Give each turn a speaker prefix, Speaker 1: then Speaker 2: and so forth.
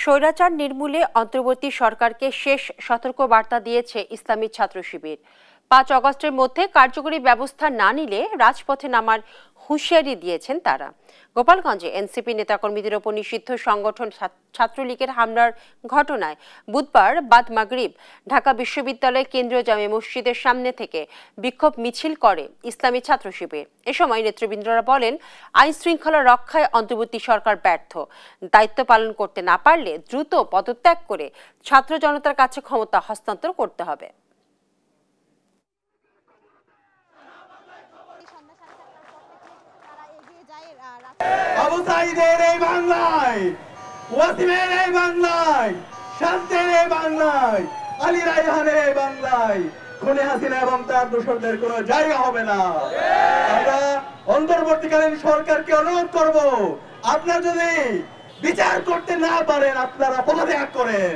Speaker 1: স্বৈরাচার নির্মূলে অন্তর্বর্তী সরকারকে শেষ সতর্কবার্তা দিয়েছে ইসলামী ছাত্র শিবির। ৫ আগস্টের মধ্যে কার্যকরী ব্যবস্থা না নিলে রাজপথে নামার হুঁশিয়ারি দিয়েছেন তারা। গোপালগঞ্জে এনসিপি নেতাকর্মীদের ওপর নিষিদ্ধ সংগঠন ছাত্রলীগের হামলার ঘটনায় বুধবার বাদ মাগরিব ঢাকা বিশ্ববিদ্যালয় কেন্দ্রীয় জামে মসজিদের সামনে থেকে বিক্ষোভ মিছিল করে ইসলামী ছাত্র শিবির। এ সময় নেতৃবৃন্দরা বলেন, আইন শৃঙ্খলা রক্ষায় অন্তর্বর্তী সরকার ব্যর্থ। দায়িত্ব পালন করতে না পারলে দ্রুত পদত্যাগ করে ছাত্র জনতার কাছে ক্ষমতা হস্তান্তর করতে হবে।
Speaker 2: আবু সাঈদের এই বাংলায়, ওয়াসিমের এই বাংলায়, শান্তির এই বাংলায়, আলী রায়হানের এই বাংলায় খুনি হাসিনা এবং তার দোসরদের কোনো জায়গা হবে না। আমরা অন্তর্বর্তীকালীন সরকারকে অনুরোধ করব, আপনারা যদি বিচার করতে না পারেন আপনারা পদত্যাগ করেন।